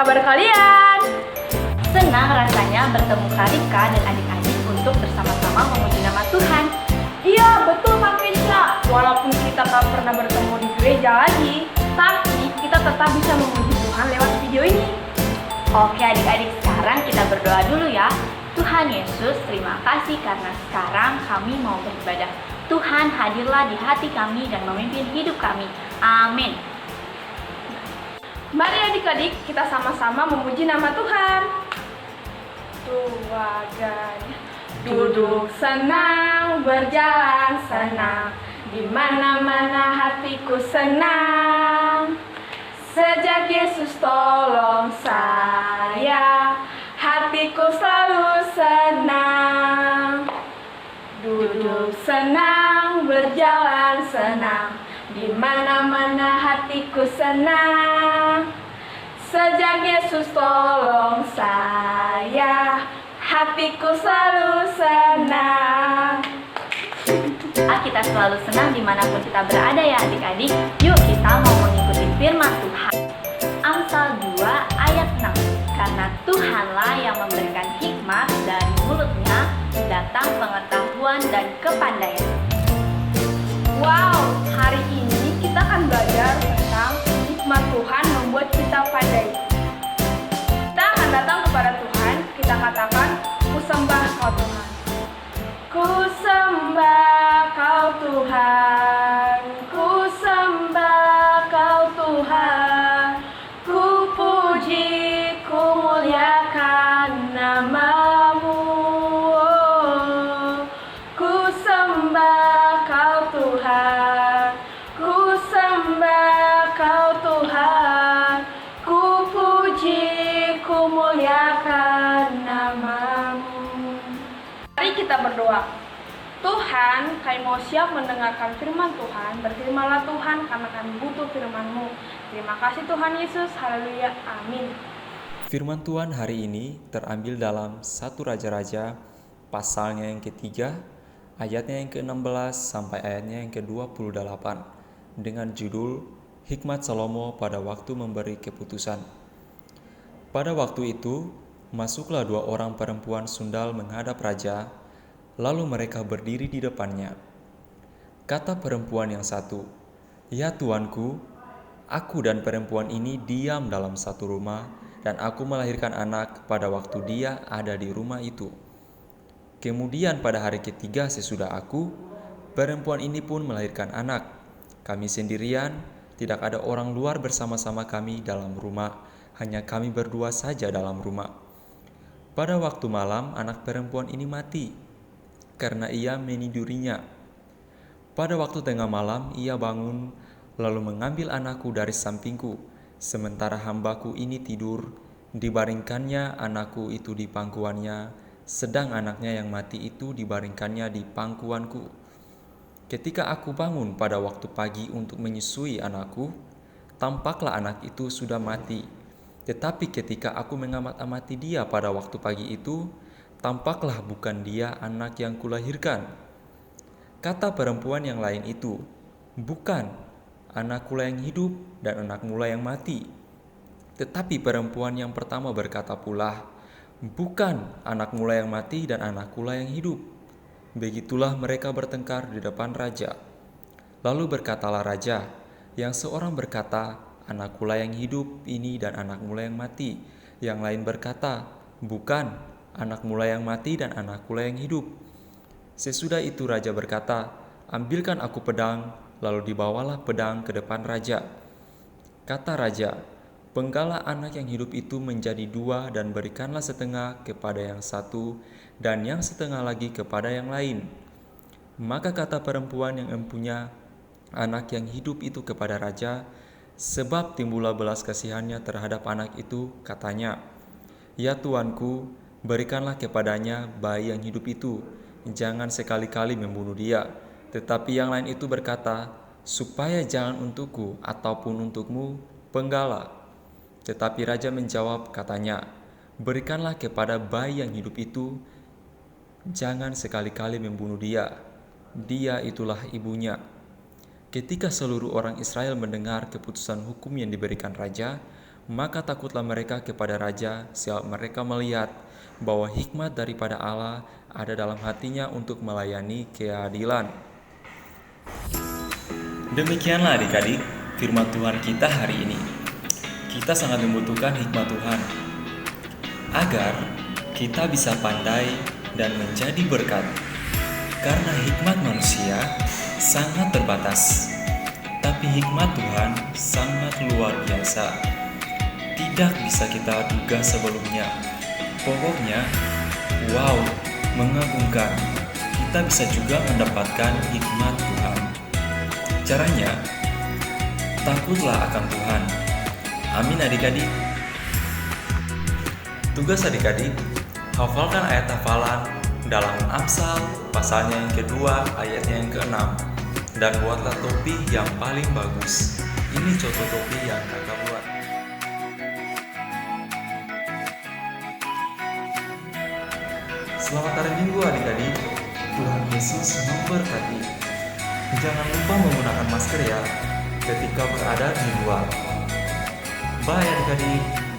kabar kalian? Senang rasanya bertemu Karika dan adik-adik untuk bersama-sama memuji nama Tuhan. Iya, betul Kak Keisha. Walaupun kita tak pernah bertemu di gereja lagi, tapi kita tetap bisa memuji Tuhan lewat video ini. Oke adik-adik, sekarang kita berdoa dulu ya. Tuhan Yesus, terima kasih karena sekarang kami mau beribadah. Tuhan hadirlah di hati kami dan memimpin hidup kami. Amin. Mari adik-adik, kita sama-sama memuji nama Tuhan. Tuhan duduk senang, berjalan senang, di mana-mana hatiku senang. Sejak Yesus tolong saya, hatiku selalu senang. Duduk senang, berjalan senang, di mana-mana hatiku senang. Sejak Yesus tolong saya, hatiku selalu senang. Kita selalu senang dimanapun kita berada ya adik-adik. Yuk kita mau mengikuti firman Tuhan. Amsal 2 ayat 6. Karena Tuhanlah yang memberikan hikmat, dari mulutnya datang pengetahuan dan kepandaian. Wow, hari ini kita akan belajar tentang hikmat Tuhan membuat kita pandai. Kita akan datang kepada Tuhan, kita katakan, ku sembah kau Tuhan. Ku sembah kau Tuhan, ku sembah kau Tuhan, ku puji, ku muliakan namamu. Ku sembah kau Tuhan, ku sembah kau Tuhan, ku puji, ku muliakan namamu. Mari kita berdoa. Tuhan, kami mau siap mendengarkan firman Tuhan. Berfirmanlah Tuhan, karena kami butuh firman-Mu. Terima kasih Tuhan Yesus. Haleluya. Amin. Firman Tuhan hari ini terambil dalam 1 Raja-Raja pasalnya yang ketiga, ayatnya yang ke-16 sampai ayatnya yang ke-28 dengan judul Hikmat Salomo pada waktu memberi keputusan. Pada waktu itu, masuklah 2 orang perempuan sundal menghadap raja, lalu mereka berdiri di depannya. Kata perempuan yang satu, "Ya tuanku, aku dan perempuan ini diam dalam satu rumah, dan aku melahirkan anak pada waktu dia ada di rumah itu. Kemudian pada hari ketiga sesudah aku, perempuan ini pun melahirkan anak. Kami sendirian, tidak ada orang luar bersama-sama kami dalam rumah, hanya kami berdua saja dalam rumah. Pada waktu malam, anak perempuan ini mati, karena ia menidurinya. Pada waktu tengah malam, ia bangun, lalu mengambil anakku dari sampingku, sementara hambaku ini tidur, dibaringkannya anakku itu di pangkuannya, sedang anaknya yang mati itu dibaringkannya di pangkuanku. Ketika aku bangun pada waktu pagi untuk menyusui anakku, tampaklah anak itu sudah mati. Tetapi ketika aku mengamat-amati dia pada waktu pagi itu, tampaklah bukan dia anak yang kulahirkan." Kata perempuan yang lain itu, "Bukan, anakkulah yang hidup dan anakmulah yang mati." Tetapi perempuan yang pertama berkata pula, "Bukan, anakmulah yang mati dan anakkulah yang hidup." Begitulah mereka bertengkar di depan raja. Lalu berkatalah raja, yang seorang berkata, "Anakkulah yang hidup ini dan anakmulah yang mati." Yang lain berkata, "Bukan, anakmulah yang mati dan anakkulah yang hidup." Sesudah itu raja berkata, "Ambilkan aku pedang." Lalu dibawalah pedang ke depan raja. Kata raja, "Penggalah anak yang hidup itu menjadi 2 dan berikanlah setengah kepada yang satu dan yang setengah lagi kepada yang lain." Maka kata perempuan yang empunya anak yang hidup itu kepada raja, sebab timbullah belas kasihannya terhadap anak itu, katanya, "Ya tuanku, berikanlah kepadanya bayi yang hidup itu, jangan sekali-kali membunuh dia." Tetapi yang lain itu berkata, "Supaya jangan untukku ataupun untukmu, penggalah." Tetapi raja menjawab, katanya, "Berikanlah kepada bayi yang hidup itu, jangan sekali-kali membunuh dia. Dia itulah ibunya." Ketika seluruh orang Israel mendengar keputusan hukum yang diberikan raja, maka takutlah mereka kepada raja sebab mereka melihat bahwa hikmat daripada Allah ada dalam hatinya untuk melayani keadilan. Demikianlah adik-adik firman Tuhan kita hari ini. Kita sangat membutuhkan hikmat Tuhan agar kita bisa pandai dan menjadi berkat. Karena hikmat manusia sangat terbatas, tapi hikmat Tuhan sangat luar biasa. Tidak bisa kita duga sebelumnya. Pokoknya, wow, mengagumkan. Kita bisa juga mendapatkan hikmat Tuhan. Caranya, takutlah akan Tuhan. Amin adik-adik. Tugas adik-adik, hafalkan ayat hafalan dalam Amsal pasalnya yang kedua, ayatnya yang ke-6. Dan buatlah topi yang paling bagus. Ini contoh topi yang kakak buat. Selamat hari Minggu adik-adik. Tuhan Yesus memberkati. Jangan lupa menggunakan masker ya ketika berada di luar. Bye adik-adik.